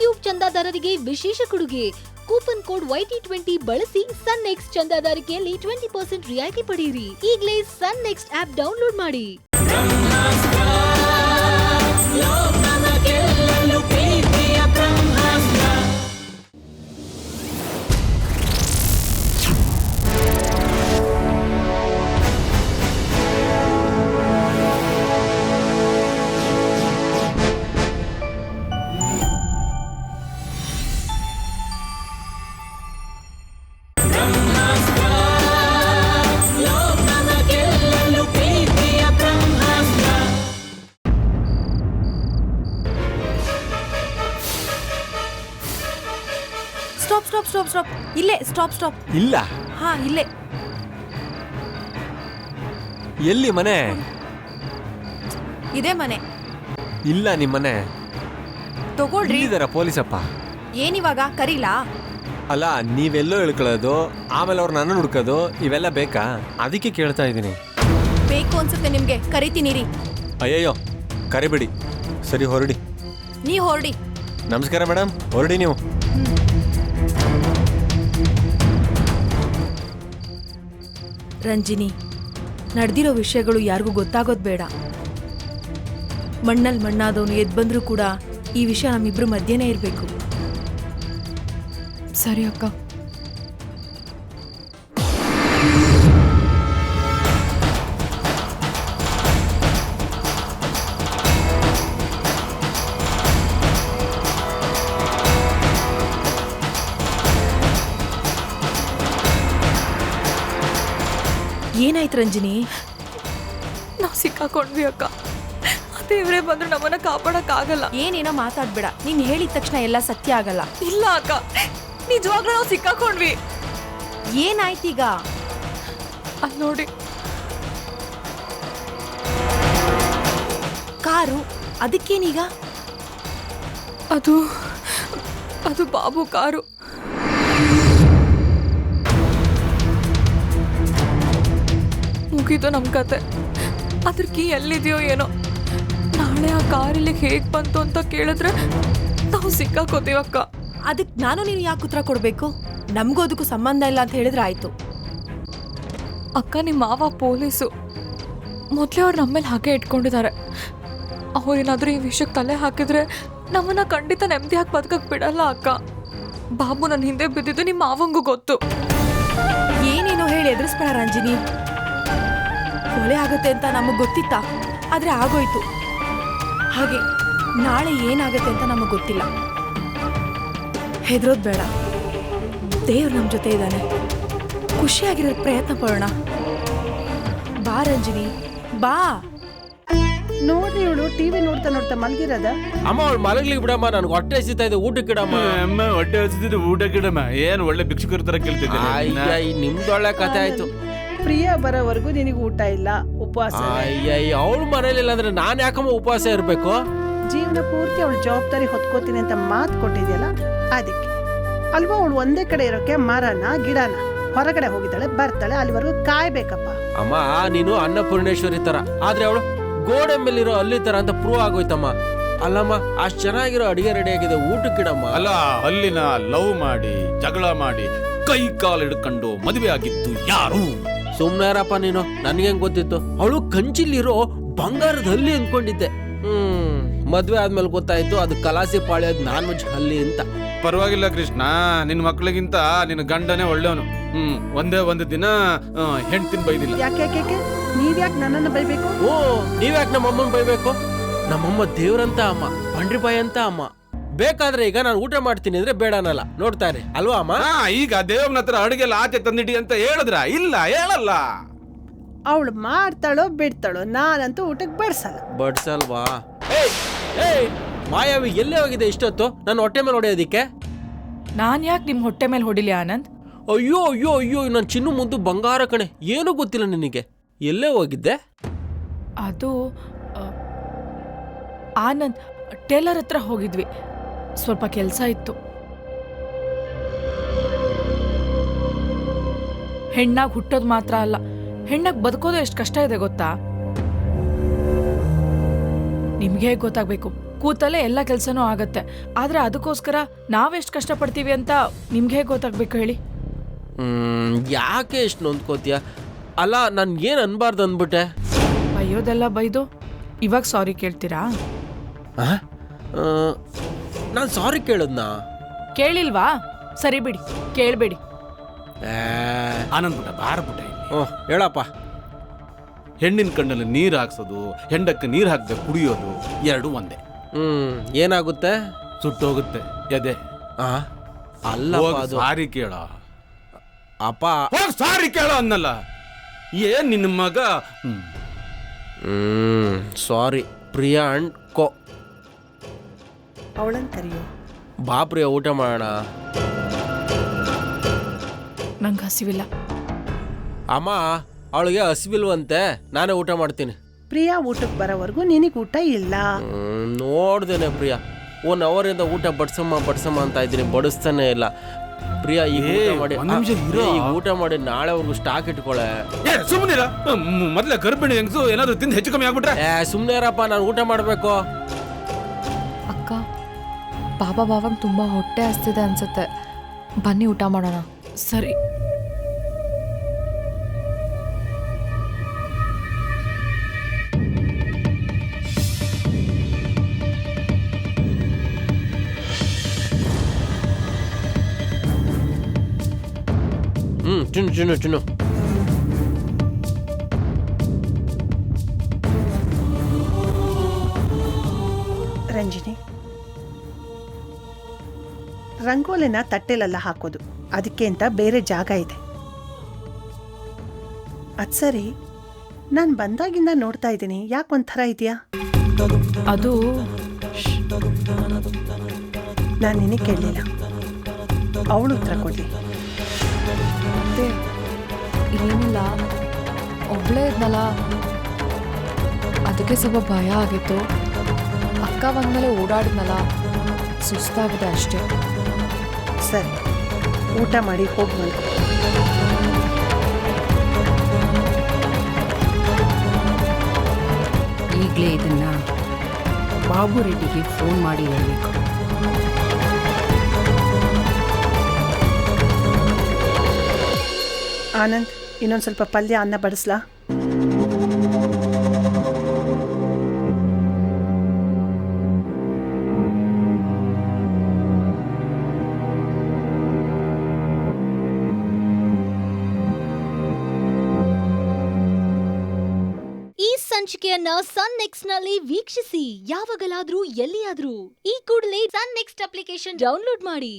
YouTube ಚಂದಾದಾರರಿಗೆ ವಿಶೇಷ ಕೊಡುಗೆ. Coupon code YT20 ಬಳಸಿ ಸನ್ ನೆಕ್ಸ್ಟ್ ಚಂದಾದಾರಿಕೆಯಲ್ಲಿ 20% ರಿಯಾಯಿತಿ ಪಡೆಯಿರಿ. ಈಗಲೇ ಸನ್ ನೆಕ್ಸ್ಟ್ ಆಪ್ ಡೌನ್ಲೋಡ್ ಮಾಡಿ. ಸ್ಟಾಪ್ ಇಲ್ಲೇ ಸ್ಟಾಪ್ ಇಲ್ಲ. ಹಾ ಇಲ್ಲೇ. ಎಲ್ಲಿ ಮನೆ? ಇದೇ ಮನೆ. ಇಲ್ಲ ನಿಮ್ಮನೆ ತಗೊಳ್ರಿ. ಇಲ್ಲಿದಾರ ಪೊಲೀಸಪ್ಪ? ಏನಿವಾಗ ಕರೀಲಾ? ಅಲ್ಲ, ನೀವೆಲ್ಲೋ ಇಳ್ಕೊಳ್ಳೋದು, ಆಮೇಲೆ ಅವ್ರು ನನ್ನ ಹುಡ್ಕೋದು, ಇವೆಲ್ಲ ಬೇಕಾ? ಅದಕ್ಕೆ ಕೇಳ್ತಾ ಇದ್ದೀನಿ. ಬೇಕು ಅನ್ಸುತ್ತೆ ನಿಮ್ಗೆ, ಕರಿತೀನಿ ರೀ. ಅಯ್ಯಯ್ಯೋ, ಕರಿಬೇಡಿ. ಸರಿ, ಹೊರಡಿ. ನೀ ಹೊರಡಿ. ನಮಸ್ಕಾರ ಮೇಡಮ್, ಹೊರಡಿ ನೀವು. ರಂಜಿನಿ, ನಡೆದಿರೋ ವಿಷಯಗಳು ಯಾರಿಗೂ ಗೊತ್ತಾಗೋದು ಬೇಡ. ಮಣ್ಣಲ್ಲಿ ಮಣ್ಣಾದವನು ಎದ್ದು ಬಂದರೂ ಕೂಡ ಈ ವಿಷಯ ನಮ್ಮಿಬ್ರು ಮಧ್ಯನೇ ಇರಬೇಕು. ಸರಿ ಅಕ್ಕ. ಏನಾಯ್ತು ರಂಜಿನಿ? ನಾವು ಸಿಕ್ಕಾಕೊಂಡ್ವಿ ಅಕ್ಕ. ದೇವ್ರೇ ಬಂದ್ರು ನಮ್ಮನ್ನ ಕಾಪಾಡಕ್ಕಾಗಲ್ಲ. ಏನೇನೋ ಮಾತಾಡ್ಬೇಡ. ನೀನ್ ಹೇಳಿದ ತಕ್ಷಣ ಎಲ್ಲ ಸತ್ಯ ಆಗಲ್ಲ. ಇಲ್ಲ ಅಕ್ಕ, ನಿಜವಾಗ್ಲೂ ನಾವು ಸಿಕ್ಕಾಕೊಂಡ್ವಿ. ಏನಾಯ್ತೀಗ? ಅಲ್ಲಿ ನೋಡಿ, ಕಾರು. ಅದಕ್ಕೇನೀಗ? ಅದು ಬಾಬು ಕಾರು. ಮುಗೀತು ನಮ್ ಕತೆ. ಅದ್ರ ಕೀ ಎಲ್ಲಿದೆಯೋ ಏನೋ. ನಾಳೆ ಆ ಕಾರ್ ಇಲ್ಲಿಗೆ ಹೇಗ್ ಬಂತು ಅಂತ ಕೇಳಿದ್ರೆ ನಾವು ಸಿಕ್ಕಾಕೋತೀವಕ್ಕ. ಅದಕ್ಕೆ ನಾನು ನೀನು ಯಾಕೆ ಉತ್ತರ ಕೊಡ್ಬೇಕು? ನಮಗೂ ಅದಕ್ಕೂ ಸಂಬಂಧ ಇಲ್ಲ ಅಂತ ಹೇಳಿದ್ರೆ ಆಯ್ತು. ಅಕ್ಕ, ನಿಮ್ಮ ಮಾವ ಪೊಲೀಸು. ಮೊದಲೇ ಅವ್ರು ನಮ್ಮೇಲೆ ಹಾಗೆ ಇಟ್ಕೊಂಡಿದ್ದಾರೆ. ಅವ್ರೇನಾದ್ರೂ ಈ ವಿಷಯಕ್ಕೆ ತಲೆ ಹಾಕಿದ್ರೆ ನಮ್ಮನ್ನ ಖಂಡಿತ ನೆಮ್ಮದಿಯಾಗಿ ಬದುಕಕ್ಕೆ ಬಿಡಲ್ಲ ಅಕ್ಕ. ಬಾಬು ನನ್ನ ಹಿಂದೆ ಬಿದ್ದಿದ್ದು ನಿಮ್ಮ ಮಾವಂಗೂ ಗೊತ್ತು. ಏನೇನೋ ಹೇಳಿ ಎದುರಿಸ್ಬೇಡ ರಂಜಿನಿ. ಕೊಲೆ ಆಗುತ್ತೆ ಅಂತ ನಮಗೆ ಗೊತ್ತಿತ್ತ, ಆದ್ರೆ ಆಗೋಯ್ತು. ಹಾಗೆ ನಾಳೆ ಏನಾಗುತ್ತೆ ಅಂತ ನಮಗೆ ಗೊತ್ತಿಲ್ಲ. ಹೆದರೋದು ಬೇಡ. ದೇವ್ರು ನಮ್ಮ ಜೊತೆ ಇದ್ದಾನೆ. ಖುಷಿಯಾಗಿರೋದು ಪ್ರಯತ್ನ ಪಡೋಣ. ಬಾ ರಂಜಿನಿ, ಬಾ. ನೋಡ್ರಿ, ಇವಳು ಟಿವಿ ನೋಡ್ತಾ ನೋಡ್ತಾ ಮಲಗಿರದ. ಅಮ್ಮ, ಅವಳು ಮಲಗ್ಲಿಕ್ಕೆ ಬಿಡಮ್ಮ, ನನ್ಗೆ ಹೊಟ್ಟೆ ಹಸಿತಾ ಇದೆ, ಊಟಕ್ಕೆ ಇಡಮ್ಮ. ಅಮ್ಮ, ಹೊಟ್ಟೆ ಹಸಿದ್ರೆ ಊಟಕ್ಕೆ ಇಡಮ್ಮ. ಏನ್ ಒಳ್ಳೆ ಭಿಕ್ಷುಕರ ತರ ಕೇಳ್ತಿದ್ದೆ. ನಿಮ್ದೊಳ್ಳೆ ಕತೆ ಆಯ್ತು. ಪ್ರಿಯ ಬರೋವರೆಗೂ ನಿನಗೆ ಊಟ ಇಲ್ಲ, ಉಪವಾಸ. ಅವಳು ಮನೇಲಿ ಇಲ್ಲ ಅಂದ್ರೆ ನಾನ್ ಯಾಕಮ್ಮ ಉಪವಾಸ ಇರ್ಬೇಕು? ಜೀವನ ಪೂರ್ತಿ ಅವಳು ಜವಾಬ್ದಾರಿ ಹೊತ್ಕೋತೀನಿ ಅಂತ ಮಾತು ಕೊಟ್ಟಿದ್ಯಲ್ಲ, ಅದಕ್ಕೆ ಅಲ್ವಾ ಅವಳು ಒಂದೇ ಕಡೆ ಇರೋಕೆ ಮರನ ಗಿಡನ ಹೊರಗಡೆ ಹೋಗಿದ್ದಾಳೆ, ಬರ್ತಾಳೆ, ಅಲ್ಲಿವರೆಗೂ ಕಾಯ್ಬೇಕಪ್ಪ. ಅಮ್ಮ, ನೀನು ಅನ್ನಪೂರ್ಣೇಶ್ವರಿ ತರ, ಆದ್ರೆ ಅವಳು ಗೋಡೆ ಮೇಲಿರೋ ಅಲ್ಲಿ ತರ ಅಂತ ಪ್ರೂವ್ ಆಗೋಯ್ತಮ್ಮ. ಅಲ್ಲಮ್ಮ, ಅಷ್ಟ್ ಚೆನ್ನಾಗಿರೋ ಅಡಿಗೆ ರೆಡಿ ಆಗಿದೆ, ಊಟಕ್ಕಿಡಮ್ಮ. ಅಲ್ಲ, ಅಲ್ಲಿನ ಲವ್ ಮಾಡಿ ಜಗಳ ಮಾಡಿ ಕೈ ಕಾಲು ಹಿಡ್ಕೊಂಡು ಮದುವೆ ಆಗಿದ್ದು ಯಾರು? ಸುಮ್ನಾರಪ್ಪ ನೀನು, ನನ್ಗೇನ್ ಗೊತ್ತಿತ್ತು? ಅವಳು ಕಂಚಿಲಿರೋ ಬಂಗಾರದ ಹಲ್ಲಿ ಅನ್ಕೊಂಡಿದ್ದೆ. ಮದ್ವೆ ಆದ್ಮೇಲೆ ಗೊತ್ತಾಯ್ತು ಅದು ಕಲಾಸಿ ಪಾಳ್ಯದ ನಾನ್ ವೆಜ್ ಹಲ್ಲಿ ಅಂತ. ಪರವಾಗಿಲ್ಲ ಕೃಷ್ಣ, ನಿನ್ ಮಕ್ಳಿಗಿಂತ ನಿನ್ನ ಗಂಡನೇ ಒಳ್ಳೆಯವನು. ಒಂದೇ ಒಂದು ದಿನ ಹೆಂಡ್ತಿನ ಬೈದಿಲ್ಲ. ಯಾಕೆ ನೀವ್ಯಾಕೆ ನನ್ನನ್ನು ಬೈಬೇಕು? ಓ, ನೀವ್ಯಾಕೆ ನಮ್ಮಮ್ಮನ್ ಬೈಬೇಕು? ನಮ್ಮಮ್ಮ ದೇವ್ರಂತ ಅಮ್ಮ, ಪಂಡ್ರಿಬಾಯಿ ಅಂತ ಅಮ್ಮ. ಬೇಕಾದ್ರೆ ಈಗ ನಾನು ಊಟ ಮಾಡ್ತೀನಿ ಅಂದ್ರೆ ಬೇಡ ಅನ್ನಲ್ಲ, ನೋಡ್ತಾರೆ ಅಲ್ವಾ ಅಮ್ಮ? ಈಗ ದೇವ್ರನ ಹತ್ರ ಅಡುಗೆಲ್ಲ ಆಚೆ ತಂದಿಡಿ ಅಂತ ಹೇಳಿದ್ರ? ಇಲ್ಲ, ಹೇಳಲ್ಲ. ಅವಳು ಮಾಡ್ತಾಳೋ ಬಿಡ್ತಾಳೋ, ನಾನಂತೂ ಊಟಕ್ಕೆ ಬಡ್ಸಲ್ವಾ? ಮಾಯಾವಿ ಎಲ್ಲೇ ಹೋಗಿದೆ ಇಷ್ಟೊತ್ತು ನನ್ನ ಹೊಟ್ಟೆ ಮೇಲೆ ಹೊಡೆಯೋದಿಕ್ಕೆ? ನಾನ್ ಯಾಕೆ ನಿಮ್ ಹೊಟ್ಟೆ ಮೇಲೆ ಹೊಡಿಲಿ ಆನಂದ್? ಅಯ್ಯೋ ಅಯ್ಯೋ ಅಯ್ಯೋ, ನನ್ನ ಚಿನ್ನು ಮುದ್ದು ಬಂಗಾರ ಕಣೆ, ಏನೂ ಗೊತ್ತಿಲ್ಲ ನಿನಗೆ. ಎಲ್ಲೇ ಹೋಗಿದ್ದೆ? ಅದು ಆನಂದ್, ಟೇಲರ್ ಹತ್ರ ಹೋಗಿದ್ವಿ, ಸ್ವಲ್ಪ ಕೆಲಸ ಇತ್ತು. ಹೆಣ್ಣಾಗಿ ಹುಟ್ಟೋದು ಮಾತ್ರ ಅಲ್ಲ, ಹೆಣ್ಣಾಗಿ ಬದುಕೋದು ಎಷ್ಟು ಕಷ್ಟ ಇದೆ ಗೊತ್ತಾ? ನಿಮ್ಗೆ ಗೊತ್ತಾಗ್ಬೇಕು. ಕೂತಲ್ಲೇ ಎಲ್ಲ ಕೆಲಸನೂ ಆಗತ್ತೆ. ಆದ್ರೆ ಅದಕ್ಕೋಸ್ಕರ ನಾವೆಷ್ಟು ಕಷ್ಟಪಡ್ತೀವಿ ಅಂತ ನಿಮ್ಗೆ ಗೊತ್ತಾಗ್ಬೇಕು ಹೇಳಿ. ಯಾಕೆ ಎಷ್ಟು ನೊಂದ್ಕೋತೀಯ? ಅಲ್ಲ ನಾನು ಏನು ಅನ್ಬಾರ್ದು ಅಂದ್ಬಿಟ್ಟೆ. ಬೈಯೋದೆಲ್ಲ ಬೈದು ಇವಾಗ ಸಾರಿ ಕೇಳ್ತೀರಾ? ನಾನು ಸಾರಿ ಕೇಳದ್ನಾ? ಕೇಳಿಲ್ವಾ? ಸರಿ ಬಿಡಿ, ಕೇಳಬೇಡಿ. ಆನಂದ್ ಬಿಟ್ಟ ಬಾರ ಬಿಟ್ಟ ಇಲ್ಲಿ. ಹೇಳಪ್ಪ. ಹೆಣ್ಣಿನ ಕಣ್ಣಲ್ಲಿ ನೀರು ಹಾಕ್ಸೋದು, ಹೆಂಡಕ್ಕೆ ನೀರು ಹಾಕದೆ ಕುಡಿಯೋದು ಎರಡು ಒಂದೇ. ಏನಾಗುತ್ತೆ? ಸುಟ್ಟೋಗುತ್ತೆ ಎದೆ. ಅಲ್ಲ ಅದು. ಸಾರಿ ಕೇಳ ಅಪ್ಪ. ಸಾರಿ ಕೇಳ ಅನ್ನಲ್ಲ. ಏನ್ ನಿನ್ನ ಮಗ? ಸಾರಿ ಪ್ರಿಯಾ ಅಂಡ್ ಕೋ. ಅವಳನ್ನು ಕರೆಯೋ. ಬಾ ಪ್ರಿಯಾ, ಊಟ ಮಾಡೋಣ. ನಂಗೆ ಹಸಿವಿಲ್ಲ. ಅಮ್ಮ, ಅವಳಿಗೆ ಹಸಿವಿಲ್ವಂತೆ, ನಾನೇ ಊಟ ಮಾಡ್ತೀನಿ. ಪ್ರಿಯಾ ಊಟಕ್ಕೆ ಬರೋವರೆಗೂ ನಿನಗೆ ಊಟ ಇಲ್ಲ. ನೋಡ್ದೇನೆ ಪ್ರಿಯಾ, 1 ಅವರಿಂದ ಊಟ ಬಡ್ಸಮ್ಮ ಅಂತ ಇದ್ದೀನಿ, ಬಡಿಸ್ತಾನೆ ಇಲ್ಲ. ಪ್ರಿಯಾ ಈಗ ಊಟ ಮಾಡಿ, ಈಗ ಊಟ ಮಾಡಿ ನಾಳೆವರೆಗೂ ಸ್ಟಾಕ್ ಇಟ್ಕೊಳೆ. ಸುಮ್ಮನಿರ. ಮೊದ್ಲ ಗರ್ಭಿಣಿ ಹೆಂಗಸು ಏನಾದ್ರು ತಿಂದು ಹೆಚ್ಚು ಕಮ್ಮಿ ಆಗ್ಬಿಟ್ರೆ ಸುಮ್ಮನೆ ಇರಪ್ಪ, ನಾನು ಊಟ ಮಾಡಬೇಕು. ಅಕ್ಕ, ಬಾವಂಗೆ ತುಂಬ ಹೊಟ್ಟೆ ಹಸ್ತಿದೆ ಅನ್ಸುತ್ತೆ, ಬನ್ನಿ ಊಟ ಮಾಡೋಣ. ಸರಿ. ಚಿನ್ನು. ರಂಜಿನಿ, ರಂಗೋಲಿನ ತಟ್ಟೆಲೆಲ್ಲ ಹಾಕೋದು, ಅದಕ್ಕೆ ಅಂತ ಬೇರೆ ಜಾಗ ಇದೆ. ಅದು ಸರಿ, ನಾನು ಬಂದಾಗಿಂದ ನೋಡ್ತಾ ಇದ್ದೀನಿ, ಯಾಕೆ ಒಂಥರ ಇದೆಯಾ? ಅದು ನಾನು ನಿನಗೆ ಕೇಳಲಿಲ್ಲ, ಅವಳು ಉತ್ತರ ಕೊಡಲಿ. ಮತ್ತೆ ಏನಿಲ್ಲ, ಒಬ್ಬಳೇ ಇದ್ನಲ್ಲ, ಅದಕ್ಕೆ ಸ್ವಲ್ಪ ಭಯ ಆಗಿತ್ತು. ಅಕ್ಕ ಬಂದಮೇಲೆ ಓಡಾಡಿದ್ನಲ್ಲ, ಸುಸ್ತಾಗಿದೆ ಅಷ್ಟೇ. ಸರಿ, ಊಟ ಮಾಡಿ ಹೋಗಿ ಮಲ್ಕೊ. ಈಗಲೇ ಇದನ್ನ ಬಾಬು ರೆಡ್ಡಿಗೆ ಫೋನ್ ಮಾಡಿ ಹೇಳಬೇಕು. ಆನಂದ್, ಇನ್ನೊಂದು ಸ್ವಲ್ಪ ಪಲ್ಯ ಅನ್ನ ಬಡಿಸ್ಲಾ? ಈ ಸಂಚಿಕೆಯನ್ನ ಸನ್ ನೆಕ್ಸ್ಟ್ ನಲ್ಲಿ ವೀಕ್ಷಿಸಿ, ಯಾವಾಗಲಾದ್ರೂ ಎಲ್ಲಿಯಾದ್ರೂ. ಈ ಕೂಡಲೇ ಸನ್ ನೆಕ್ಸ್ಟ್ ಅಪ್ಲಿಕೇಶನ್ ಡೌನ್ಲೋಡ್ ಮಾಡಿ.